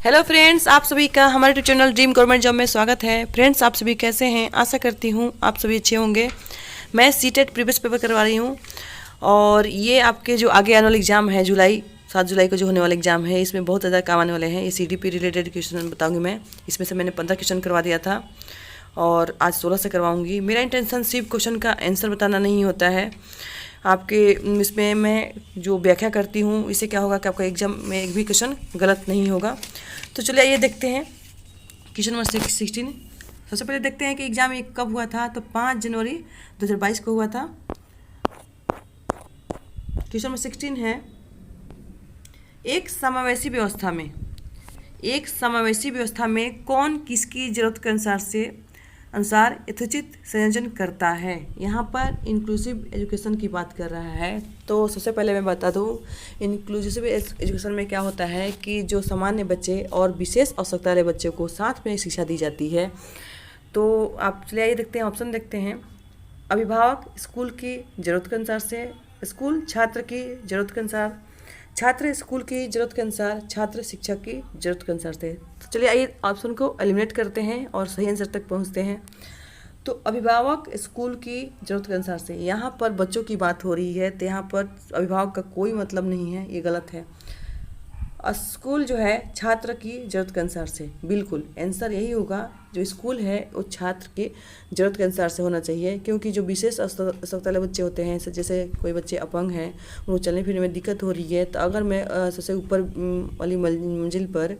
Hello friends, आप सभी का हमारे YouTube channel dream government job में स्वागत है। फ्रेंड्स, आप सभी कैसे हैं? आशा करती हूँ आप सभी अच्छे होंगे। मैं सीटेट प्रीवियस पेपर करवा रही हूँ और ये आपके जो आगे आने वाले एग्जाम है जुलाई 7 जुलाई को जो होने वाला एग्जाम है, इसमें बहुत ज़्यादा काम आने वाले हैं। ये सीडीपी रिलेटेड क्वेश्चन बताऊँगी मैं। इसमें से मैंने 15 क्वेश्चन करवा दिया था और आज 16 से करवाऊँगी। मेरा इंटेंशन सिर्फ क्वेश्चन का आंसर बताना नहीं होता है। आपके इसमें मैं जो व्याख्या करती हूँ, इससे क्या होगा कि आपका एग्जाम में एक भी क्वेश्चन गलत नहीं होगा। तो चलिए आइए देखते हैं क्वेश्चन नंबर 16। सबसे पहले देखते हैं कि एग्जाम ये कब हुआ था। तो 5 जनवरी 2022 को हुआ था। क्वेश्चन नंबर 16 है, एक समावेशी व्यवस्था में कौन किसकी जरूरत के अनुसार यथोचित संयोजन करता है। यहाँ पर इंक्लूसिव एजुकेशन की बात कर रहा है। तो सबसे पहले मैं बता दूँ, इंक्लूसिव एजुकेशन में क्या होता है कि जो सामान्य बच्चे और विशेष आवश्यकता वाले बच्चों को साथ में शिक्षा दी जाती है। तो आप चलिए आइए देखते हैं, ऑप्शन देखते हैं। अभिभावक स्कूल की ज़रूरत के अनुसार से, स्कूल छात्र की ज़रूरत के अनुसार, छात्र स्कूल की ज़रूरत के अनुसार, छात्र शिक्षक की ज़रूरत के अनुसार से। तो चलिए आइए ऑप्शन को एलिमिनेट करते हैं और सही आंसर तक पहुंचते हैं। तो अभिभावक स्कूल की ज़रूरत के अनुसार से, यहाँ पर बच्चों की बात हो रही है, तो यहाँ पर अभिभावक का कोई मतलब नहीं है, ये गलत है। स्कूल जो है छात्र की ज़रूरत के अनुसार से, बिल्कुल आंसर यही होगा। जो स्कूल है वो छात्र की ज़रूरत के अनुसार से होना चाहिए, क्योंकि जो विशेष आवश्यकता वाले बच्चे होते हैं, जैसे कोई बच्चे अपंग हैं, उनको चलने फिरने में दिक्कत हो रही है, तो अगर मैं सबसे ऊपर वाली मंजिल पर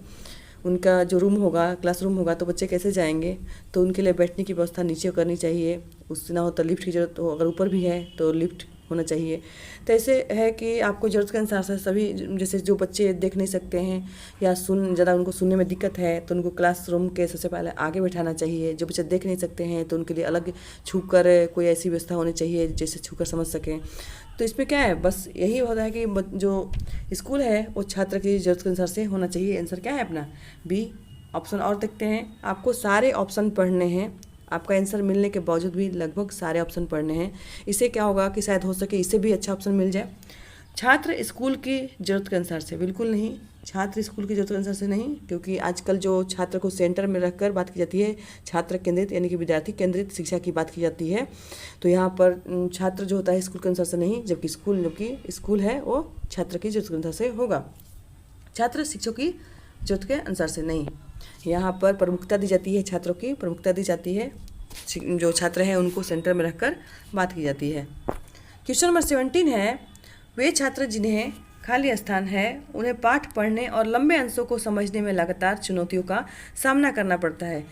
उनका जो रूम होगा, क्लासरूम होगा, तो बच्चे कैसे जाएंगे। तो उनके लिए बैठने की व्यवस्था नीचे करनी चाहिए, उससे ना हो तो लिफ्ट की ज़रूरत हो, अगर ऊपर भी है तो लिफ्ट होना चाहिए। तो ऐसे है कि आपको ज़रूरत के अनुसार से सभी, जैसे जो बच्चे देख नहीं सकते हैं या ज़्यादा उनको सुनने में दिक्कत है, तो उनको क्लासरूम के सबसे पहले आगे बैठाना चाहिए। जो बच्चे देख नहीं सकते हैं तो उनके लिए अलग छूकर कोई ऐसी व्यवस्था होनी चाहिए जैसे छूकर समझ सकें। तो इसमें क्या है, बस यही होता है कि जो स्कूल है वो छात्र की ज़रूरत के अनुसार से होना चाहिए। आंसर क्या है अपना बी ऑप्शन। और देखते हैं, आपको सारे ऑप्शन पढ़ने हैं। आपका आंसर मिलने के बावजूद भी लगभग सारे ऑप्शन पढ़ने हैं। इससे क्या होगा कि शायद हो सके इससे भी अच्छा ऑप्शन मिल जाए। छात्र स्कूल की ज़रूरत के अनुसार से, बिल्कुल नहीं, छात्र स्कूल की ज़रूरत के अनुसार से नहीं, क्योंकि आजकल जो छात्र को सेंटर में रखकर बात की जाती है, छात्र केंद्रित यानी कि विद्यार्थी केंद्रित शिक्षा की बात की जाती है। तो यहाँ पर छात्र जो होता है स्कूल के अनुसार से नहीं, जबकि स्कूल है वो छात्र की ज़रूरत के अनुसार से होगा। छात्र शिक्षक की ज़रूरत के अनुसार से नहीं। यहाँ पर प्रमुखता दी जाती है, छात्रों की प्रमुखता दी जाती है, जो छात्र हैं उनको सेंटर में रखकर बात की जाती है। क्वेश्चन नंबर 17 है, वे छात्र जिन्हें खाली स्थान है उन्हें पाठ पढ़ने और लंबे अंशों को समझने में लगातार चुनौतियों का सामना करना पड़ता है।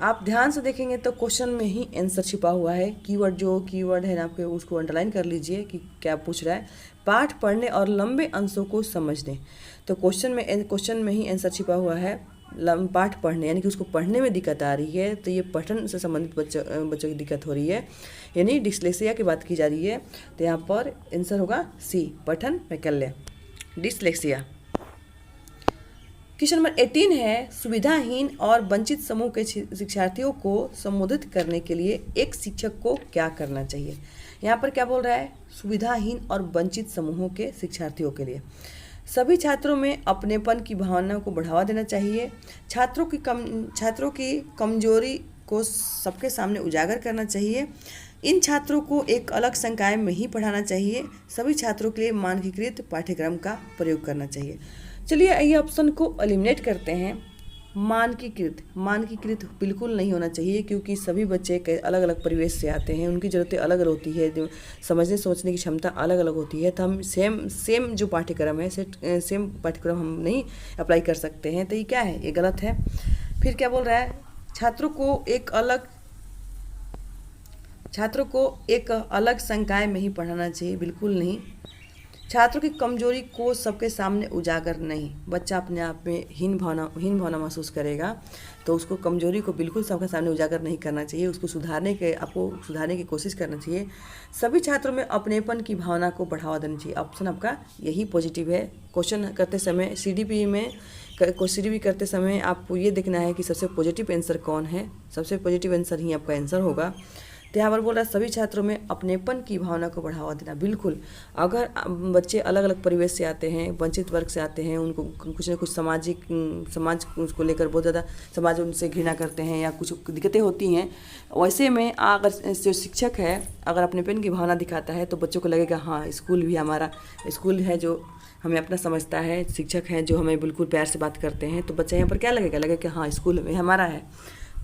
आप ध्यान से देखेंगे तो क्वेश्चन में ही आंसर छिपा हुआ है। कीवर्ड है ना, आपके उसको अंडरलाइन कर लीजिए कि क्या पूछ रहा है। पाठ पढ़ने और लंबे अंशों को समझने, तो क्वेश्चन में ही आंसर छिपा हुआ है। पाठ पढ़ने यानी कि उसको पढ़ने में दिक्कत आ रही है, तो ये पठन से संबंधित बच्चों की दिक्कत हो रही है, यानी डिस्लेक्सिया की बात की जा रही है। तो यहाँ पर आंसर होगा सी, पठन वैकल्य, डिस्लेक्सिया। क्वेश्चन नंबर 18 है, सुविधाहीन और वंचित समूह के शिक्षार्थियों को संबोधित करने के लिए एक शिक्षक को क्या करना चाहिए। यहाँ पर क्या बोल रहा है, सुविधाहीन और वंचित समूहों के शिक्षार्थियों के लिए सभी छात्रों में अपनेपन की भावना को बढ़ावा देना चाहिए। छात्रों की कमजोरी को सबके सामने उजागर करना चाहिए। इन छात्रों को एक अलग संकाय में ही पढ़ाना चाहिए। सभी छात्रों के लिए मानकीकृत पाठ्यक्रम का प्रयोग करना चाहिए। चलिए ये ऑप्शन को एलिमिनेट करते हैं। मानकीकृत बिल्कुल नहीं होना चाहिए, क्योंकि सभी बच्चे अलग अलग परिवेश से आते हैं, उनकी ज़रूरतें अलग अलग होती है, जो सोचने की क्षमता अलग अलग होती है। तो हम सेम जो पाठ्यक्रम है, सेम पाठ्यक्रम हम नहीं अप्लाई कर सकते हैं। तो ये क्या है, ये गलत है। फिर क्या बोल रहा है, छात्रों को एक अलग संकाय में ही पढ़ाना चाहिए, बिल्कुल नहीं। छात्रों की कमजोरी को सबके सामने उजागर नहीं। बच्चा अपने आप में हीन भावना महसूस करेगा, तो उसको कमजोरी को बिल्कुल सबके सामने उजागर नहीं करना चाहिए, उसको आपको सुधारने की कोशिश करना चाहिए। सभी छात्रों में अपनेपन की भावना को बढ़ावा देना चाहिए। ऑप्शन आपका यही पॉजिटिव है। क्वेश्चन करते समय सीडीपी करते समय आपको ये देखना है कि सबसे पॉजिटिव आंसर कौन है। सबसे पॉजिटिव आंसर ही आपका आंसर होगा। तो यहाँ पर बोल रहा है सभी छात्रों में अपनेपन की भावना को बढ़ावा देना। बिल्कुल, अगर बच्चे अलग अलग परिवेश से आते हैं, वंचित वर्ग से आते हैं, उनको कुछ न कुछ समाज उसको लेकर बहुत ज़्यादा समाज उनसे घृणा करते हैं या कुछ दिक्कतें होती हैं, वैसे में अगर जो शिक्षक है अगर अपनेपन की भावना दिखाता है तो बच्चों को लगेगा हाँ स्कूल भी हमारा स्कूल है जो हमें अपना समझता है, शिक्षक हैं जो हमें बिल्कुल प्यार से बात करते हैं, तो बच्चा यहाँ पर क्या लगेगा कि हाँ स्कूल में हमारा है।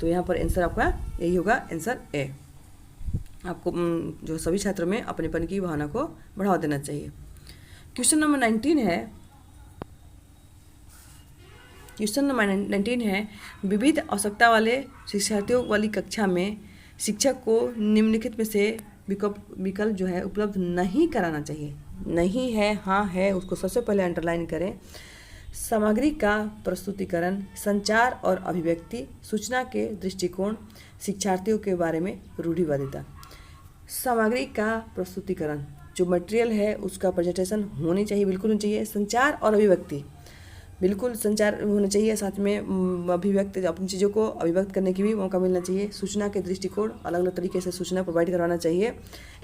तो यहाँ पर आंसर आपका यही होगा, आंसर ए। आपको जो सभी छात्रों में अपनेपन की भावना को बढ़ावा देना चाहिए। क्वेश्चन नंबर 19 है, क्वेश्चन नंबर 19 है, विविध आवश्यकता वाले शिक्षार्थियों वाली कक्षा में शिक्षक को निम्नलिखित में से विकल्प जो है उपलब्ध नहीं कराना चाहिए। नहीं है, हाँ है, उसको सबसे पहले अंडरलाइन करें। सामग्री का प्रस्तुतिकरण, संचार और अभिव्यक्ति, सूचना के दृष्टिकोण, शिक्षार्थियों के बारे में रूढ़िवादिता। सामग्री का प्रस्तुतिकरण, जो मटेरियल है उसका प्रेजेंटेशन होनी चाहिए, बिल्कुल होनी चाहिए। संचार और अभिव्यक्ति, बिल्कुल संचार होना चाहिए, साथ में अभिव्यक्त अपनी चीज़ों को अभिव्यक्त करने की भी मौका मिलना चाहिए। सूचना के दृष्टिकोण, अलग अलग तरीके से सूचना प्रोवाइड करवाना चाहिए।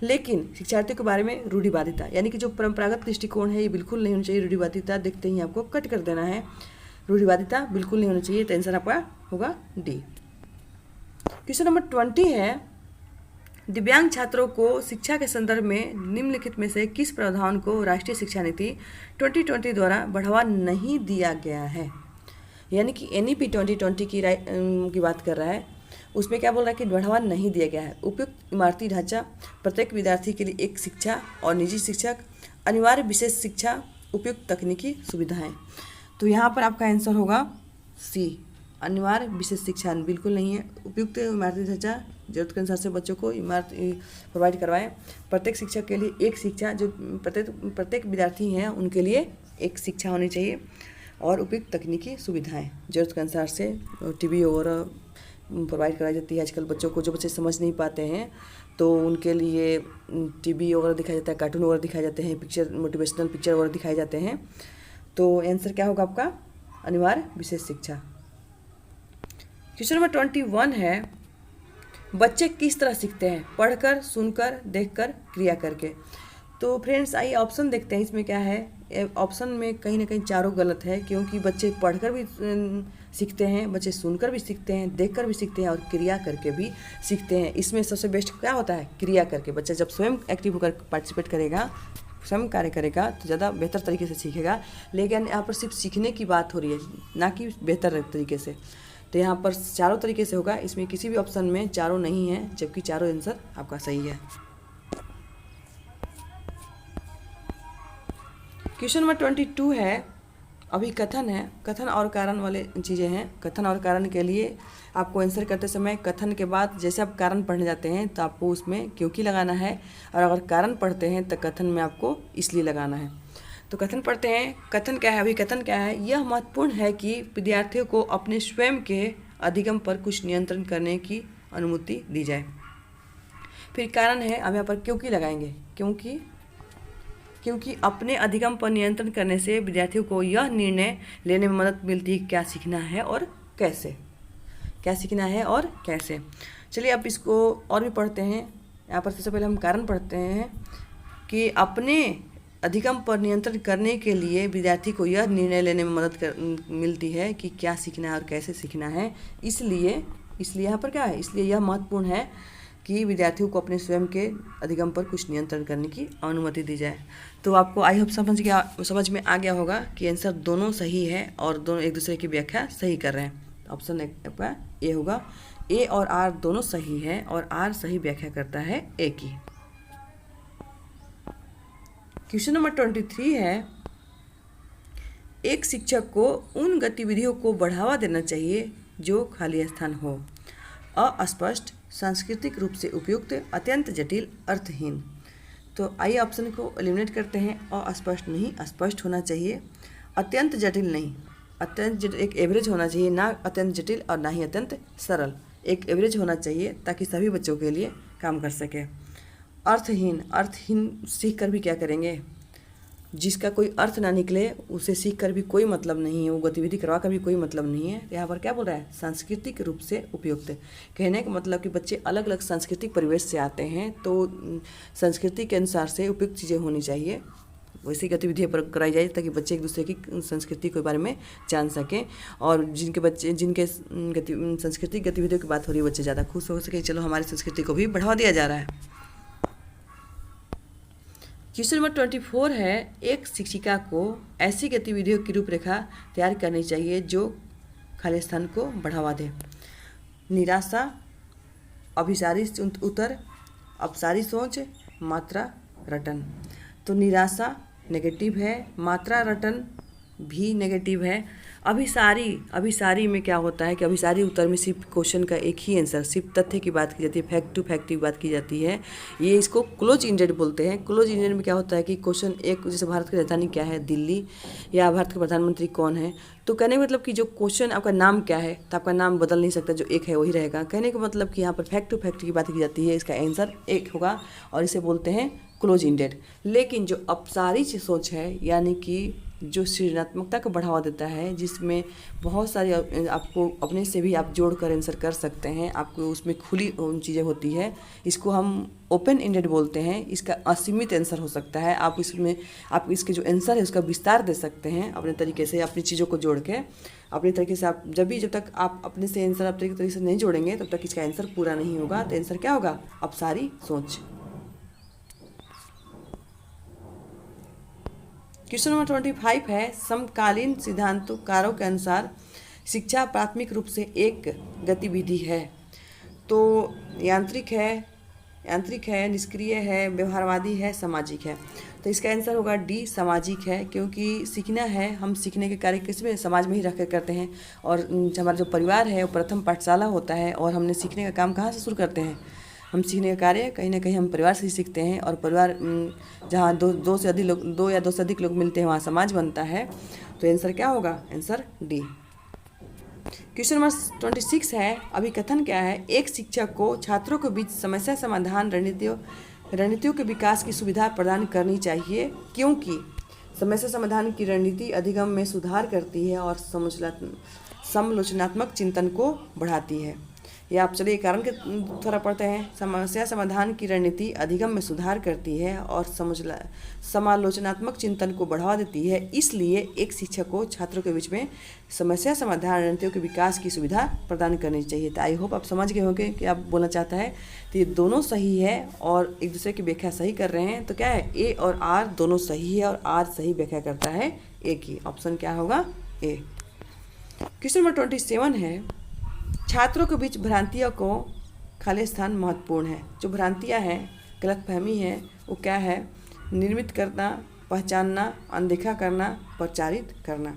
लेकिन शिक्षार्थियों के बारे में रूढ़िवादिता, यानी कि जो परंपरागत दृष्टिकोण है ये बिल्कुल नहीं होना चाहिए। रूढ़िवादिता देखते ही आपको कट कर देना है, रूढ़िवादिता बिल्कुल नहीं होना चाहिए। तो आंसर आपका होगा डी। क्वेश्चन नंबर 20 है, दिव्यांग छात्रों को शिक्षा के संदर्भ में निम्नलिखित में से किस प्रावधान को राष्ट्रीय शिक्षा नीति 2020 द्वारा बढ़ावा नहीं दिया गया है। यानी कि NEP 2020 की बात कर रहा है, उसमें क्या बोल रहा है कि बढ़ावा नहीं दिया गया है। उपयुक्त इमारती ढांचा, प्रत्येक विद्यार्थी के लिए एक शिक्षा और निजी शिक्षक, अनिवार्य विशेष शिक्षा, उपयुक्त तकनीकी सुविधाएँ। तो यहाँ पर आपका आंसर होगा सी, अनिवार्य विशेष शिक्षा बिल्कुल नहीं है। उपयुक्त इमारती ढांचा, जरूरत के अनुसार से बच्चों को इमारत प्रोवाइड करवाएं। प्रत्येक शिक्षक के लिए एक शिक्षा, जो प्रत्येक विद्यार्थी हैं उनके लिए एक शिक्षा होनी चाहिए। और उपयुक्त तकनीकी सुविधाएं, जरूरत के अनुसार से टीवी वगैरह प्रोवाइड कराई जाती है। आजकल बच्चों को जो बच्चे समझ नहीं पाते हैं तो उनके लिए टीवी वगैरह दिखाया जाता है, कार्टून वगैरह दिखाए जाते हैं, पिक्चर मोटिवेशनल पिक्चर वगैरह दिखाए जाते हैं। तो आंसर क्या होगा आपका, अनिवार्य विशेष शिक्षा। क्वेश्चन नंबर 21 है, बच्चे किस तरह सीखते हैं, पढ़कर, सुनकर, देखकर, क्रिया करके। तो फ्रेंड्स आइए ऑप्शन देखते हैं, इसमें क्या है। ऑप्शन में कहीं ना कहीं चारों गलत है, क्योंकि बच्चे पढ़कर भी सीखते हैं, बच्चे सुनकर भी सीखते हैं, देखकर भी सीखते हैं और क्रिया करके भी सीखते हैं। इसमें सबसे बेस्ट क्या होता है, क्रिया करके। बच्चा जब स्वयं एक्टिव होकर पार्टिसिपेट करेगा, स्वयं कार्य करेगा तो ज़्यादा बेहतर तरीके से सीखेगा। लेकिन यहाँ पर सिर्फ सीखने की बात हो रही है, ना कि बेहतर तरीके से। तो यहाँ पर चारों तरीके से होगा, इसमें किसी भी ऑप्शन में चारों नहीं है, जबकि चारों आंसर आपका सही है। क्वेश्चन नंबर 22 है, अभी कथन है, कथन और कारण वाले चीज़ें हैं। कथन और कारण के लिए आपको आंसर करते समय कथन के बाद जैसे आप कारण पढ़ने जाते हैं तो आपको उसमें क्योंकि लगाना है, और अगर कारण पढ़ते हैं तो कथन में आपको इसलिए लगाना है। तो कथन पढ़ते हैं, कथन क्या है, अभी कथन क्या है। यह महत्वपूर्ण है कि विद्यार्थियों को अपने स्वयं के अधिगम पर कुछ नियंत्रण करने की अनुमति दी जाए। फिर कारण है, हम यहाँ पर क्योंकि लगाएंगे, क्योंकि अपने अधिगम पर नियंत्रण करने से विद्यार्थियों को यह निर्णय लेने में मदद मिलती है क्या सीखना है और कैसे, क्या सीखना है और कैसे। चलिए अब इसको और भी पढ़ते हैं। यहाँ पर सबसे पहले हम कारण पढ़ते हैं कि अपने अधिगम पर नियंत्रण करने के लिए विद्यार्थी को यह निर्णय लेने में मदद मिलती है कि क्या सीखना है और कैसे सीखना है। इसलिए यहाँ पर क्या है, इसलिए यह महत्वपूर्ण है कि विद्यार्थियों को अपने स्वयं के अधिगम पर कुछ नियंत्रण करने की अनुमति दी जाए। तो आपको आई होप समझ में आ गया होगा कि आंसर दोनों सही है और दोनों एक दूसरे की व्याख्या सही कर रहे हैं। ऑप्शन आपका ए होगा, ए और आर दोनों सही है और आर सही व्याख्या करता है ए की। क्वेश्चन नंबर 23 है, एक शिक्षक को उन गतिविधियों को बढ़ावा देना चाहिए जो खाली स्थान हो, अस्पष्ट, सांस्कृतिक रूप से उपयुक्त, अत्यंत जटिल, अर्थहीन। तो आइए ऑप्शन को एलिमिनेट करते हैं। अस्पष्ट नहीं, स्पष्ट होना चाहिए। अत्यंत जटिल नहीं, अत्यंत जटिल एक एवरेज होना चाहिए, ना अत्यंत जटिल और ना ही अत्यंत सरल, एक एवरेज होना चाहिए ताकि सभी बच्चों के लिए काम कर सके। अर्थहीन, अर्थहीन सीख कर भी क्या करेंगे, जिसका कोई अर्थ ना निकले उसे सीख कर भी कोई मतलब नहीं है, वो गतिविधि करवा कर भी कोई मतलब नहीं है। यहाँ पर क्या बोल रहा है, सांस्कृतिक रूप से उपयुक्त। कहने का मतलब कि बच्चे अलग अलग सांस्कृतिक परिवेश से आते हैं, तो संस्कृति के अनुसार से उपयुक्त चीज़ें होनी चाहिए, वैसी गतिविधियाँ पर कराई जाए ताकि बच्चे एक दूसरे की संस्कृति के बारे में जान सकें। और जिनके सांस्कृतिक गतिविधियों की बात हो रही है, बच्चे ज़्यादा खुश हो सके, चलो हमारी संस्कृति को भी बढ़ावा दिया जा रहा है। क्वेश्चन नंबर 24 है, एक शिक्षिका को ऐसी गतिविधियों की रूपरेखा तैयार करनी चाहिए जो खाली स्थान को बढ़ावा दे। निराशा, अभिसारी उत्तर, अपसारी सोच, मात्रा रटन। तो निराशा नेगेटिव है, मात्रा रटन भी नेगेटिव है। अभिसारी में क्या होता है कि अभिसारी उत्तर में सिर्फ क्वेश्चन का एक ही आंसर, सिर्फ तथ्य की बात की जाती है, फैक्ट टू फैक्ट की बात की जाती है। ये इसको क्लोज इंडेड बोलते हैं। क्लोज इंडेड में क्या होता है कि क्वेश्चन एक, जैसे भारत की राजधानी क्या है, दिल्ली, या भारत के प्रधानमंत्री कौन है, तो कहने का मतलब कि जो क्वेश्चन आपका नाम क्या है, तो आपका नाम बदल नहीं सकता, जो एक है वही रहेगा। कहने का मतलब कि यहाँ पर फैक्ट टू फैक्ट की बात की जाती है, इसका आंसर एक होगा और इसे बोलते हैं क्लोज इंडेड। लेकिन जो अपसारी सोच है, यानी कि जो सृजनात्मकता को बढ़ावा देता है, जिसमें बहुत सारी आपको अपने से भी आप जोड़ कर आंसर कर सकते हैं, आपको उसमें खुली चीज़ें होती है, इसको हम ओपन एंडेड बोलते हैं। इसका असीमित आंसर हो सकता है, आप इसके जो आंसर है उसका विस्तार दे सकते हैं अपने तरीके से, अपनी चीज़ों को जोड़ के अपने तरीके से। आप जब तक आप अपने से आंसर अपने तरीके से नहीं जोड़ेंगे तब तक इसका आंसर पूरा नहीं होगा। तो आंसर क्या होगा, अपसारी सोच। क्वेश्चन नंबर 25 है, समकालीन सिद्धांतकारों के अनुसार शिक्षा प्राथमिक रूप से एक गतिविधि है। तो यांत्रिक है, निष्क्रिय है, व्यवहारवादी है, सामाजिक है। तो इसका आंसर होगा डी, सामाजिक है, क्योंकि सीखना है, हम सीखने के कार्य किसमें, समाज में ही रख कर करते हैं। और हमारा जो परिवार है वो प्रथम पाठशाला होता है, और हमने सीखने का काम कहाँ से शुरू करते हैं, हम सीखने का कार्य कहीं ना कहीं हम परिवार से ही सीखते हैं। और परिवार जहाँ दो या दो से अधिक लोग मिलते हैं वहाँ समाज बनता है। तो आंसर क्या होगा, आंसर डी। क्वेश्चन नंबर 26 है, अभिकथन क्या है, एक शिक्षक को छात्रों के बीच समस्या समाधान रणनीतियों के विकास की सुविधा प्रदान करनी चाहिए, क्योंकि समस्या समाधान की रणनीति अधिगम में सुधार करती है और समालोचनात्मक चिंतन को बढ़ाती है। या आप चलिए कारण के थोड़ा पढ़ते हैं। समस्या समाधान की रणनीति अधिगम में सुधार करती है और समालोचनात्मक चिंतन को बढ़ावा देती है, इसलिए एक शिक्षक को छात्रों के बीच में समस्या समाधान रणनीतियों के विकास की सुविधा प्रदान करनी चाहिए। तो आई होप आप समझ गए होंगे कि आप बोलना चाहता है। तो ये दोनों सही है और एक दूसरे की व्याख्या सही कर रहे हैं। तो क्या है, ए और आर दोनों सही है और आर सही व्याख्या करता है ए की। ऑप्शन क्या होगा, ए। क्वेश्चन नंबर 27 है, छात्रों के बीच भ्रांतियों को खाली स्थान महत्वपूर्ण है। जो भ्रांतियाँ हैं, गलतफहमी है, वो क्या है, निर्मित करना, पहचानना, अनदेखा करना, प्रचारित करना।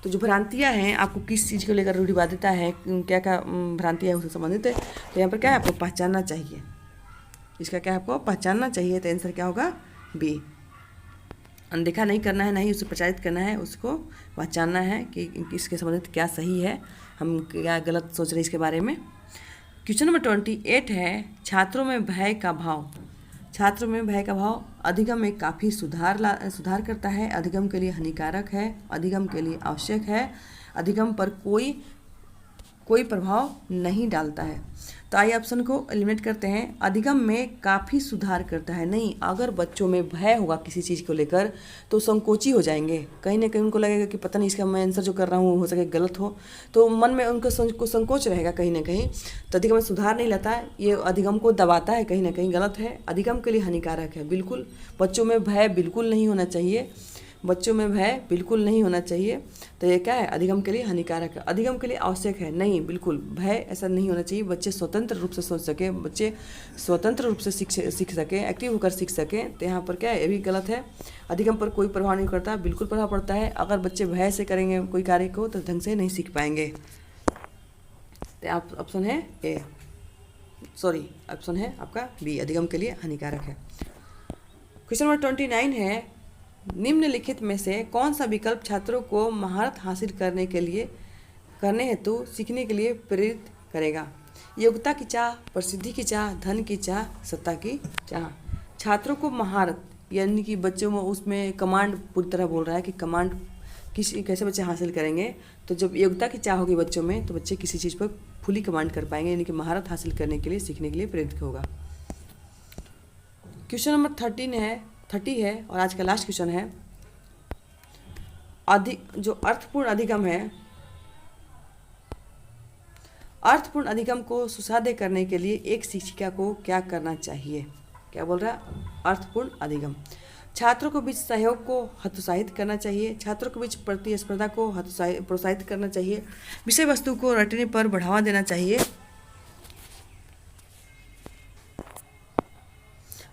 तो जो भ्रांतियाँ हैं, आपको किस चीज़ को लेकर रूढ़िवादिता है, क्या क्या भ्रांतियाँ है उससे संबंधित है। तो यहाँ पर क्या है, आपको पहचानना चाहिए, इसका क्या है, आपको पहचानना चाहिए। तो आंसर क्या होगा, बी। अनदेखा नहीं करना है, नहीं उसे प्रचारित करना है, उसको पहचानना है कि इसके संबंधित क्या सही है, हम क्या गलत सोच रहे हैं इसके बारे में। क्वेश्चन नंबर 28 है, छात्रों में भय का भाव अधिगम में काफ़ी सुधार करता है, अधिगम के लिए हानिकारक है, अधिगम के लिए आवश्यक है, अधिगम पर कोई प्रभाव नहीं डालता है। तो आइए ऑप्शन को एलिमिनेट करते हैं। अधिगम में काफ़ी सुधार करता है, नहीं, अगर बच्चों में भय होगा किसी चीज़ को लेकर तो संकोची हो जाएंगे, कहीं ना कहीं उनको लगेगा कि पता नहीं इसका मैं आंसर जो कर रहा हूँ हो सके गलत हो, तो मन में उनको संकोच रहेगा कहीं ना कहीं। तो अधिगम में सुधार नहीं लाता है, ये अधिगम को दबाता है, कहीं ना कहीं गलत है, अधिगम के लिए हानिकारक है। बिल्कुल बच्चों में भय बिल्कुल नहीं होना चाहिए, बच्चों में भय बिल्कुल नहीं होना चाहिए। तो ये क्या है, अधिगम के लिए हानिकारक है। अधिगम के लिए आवश्यक है, नहीं, बिल्कुल भय ऐसा नहीं होना चाहिए। बच्चे स्वतंत्र रूप से सोच सके, बच्चे स्वतंत्र रूप से सीख सके, एक्टिव होकर सीख सकें। तो यहाँ पर क्या है, ये भी गलत है। अधिगम पर कोई प्रभाव नहीं पड़ता, बिल्कुल प्रभाव पड़ता है। अगर बच्चे भय से करेंगे कोई कार्य को तो ढंग से नहीं सीख पाएंगे। तो आप ऑप्शन है ए, सॉरी ऑप्शन है आपका बी, अधिगम के लिए हानिकारक है। क्वेश्चन नंबर 29 है, निम्नलिखित में से कौन सा विकल्प छात्रों को महारत हासिल करने हेतु सीखने के लिए प्रेरित करेगा। योग्यता की चाह, प्रसिद्धि की चाह, धन की चाह, सत्ता की चाह। छात्रों को महारत यानी कि बच्चों में उसमें कमांड पूरी तरह बोल रहा है कि कमांड कैसे बच्चे हासिल करेंगे। तो जब योग्यता की चाह होगी बच्चों में तो बच्चे किसी चीज़ पर फुली कमांड कर पाएंगे, यानी कि महारत हासिल करने के लिए, सीखने के लिए प्रेरित होगा। क्वेश्चन नंबर 30 है और आज का लास्ट क्वेश्चन है। जो अर्थपूर्ण अधिगम है, अर्थपूर्ण अधिगम को सुसाध्य करने के लिए एक शिक्षिका को क्या करना चाहिए? क्या बोल रहा है? अर्थपूर्ण अधिगम। छात्रों के बीच सहयोग को हतोत्साहित करना चाहिए, छात्रों के बीच प्रतिस्पर्धा को प्रोत्साहित करना चाहिए, विषय वस्तु को रटने पर बढ़ावा देना चाहिए,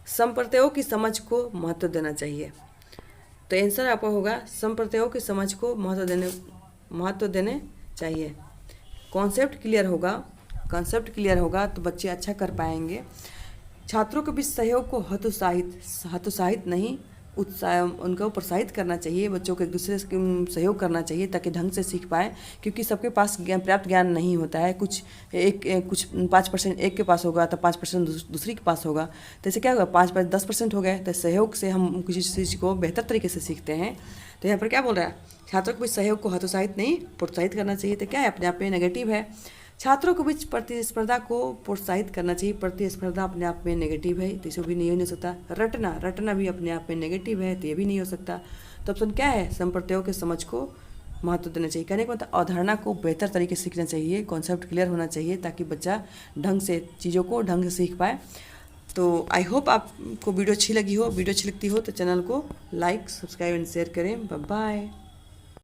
संप्रत्ययों की समझ को महत्व देना चाहिए। तो आंसर आपका होगा संप्रत्ययों की समझ को महत्व देने चाहिए। कॉन्सेप्ट क्लियर होगा तो बच्चे अच्छा कर पाएंगे। छात्रों के बीच सहयोग को हतोत्साहित नहीं, उनको प्रोत्साहित करना चाहिए। बच्चों को एक दूसरे से सहयोग करना चाहिए ताकि ढंग से सीख पाए, क्योंकि सबके पास पर्याप्त ज्ञान नहीं होता है। कुछ 5% एक के पास होगा तो 5% दूसरी के पास होगा, तो ऐसे क्या होगा, 5 10% हो गए। तो सहयोग से हम किसी चीज़ को बेहतर तरीके से सीखते हैं। तो यहाँ पर क्या बोल रहा है, छात्रों के बीच सहयोग को हतोत्साहित नहीं प्रोत्साहित करना चाहिए। तो क्या है, अपने आप में नेगेटिव है। छात्रों के बीच प्रतिस्पर्धा को प्रोत्साहित करना चाहिए, प्रतिस्पर्धा अपने आप में नेगेटिव है, तो इसे भी नहीं हो सकता। रटना भी अपने आप में नेगेटिव है, तो ये भी नहीं हो सकता। तो ऑप्शन क्या है, संप्रत्ययों के समझ को महत्व देना चाहिए। कहने का मतलब अवधारणा को बेहतर तरीके से सीखना चाहिए, कॉन्सेप्ट क्लियर होना चाहिए ताकि बच्चा ढंग से चीज़ों को ढंग से सीख पाए। तो आई होप आपको वीडियो अच्छी लगी हो। वीडियो अच्छी लगती हो तो चैनल को लाइक, सब्सक्राइब एंड शेयर करें। Bye bye.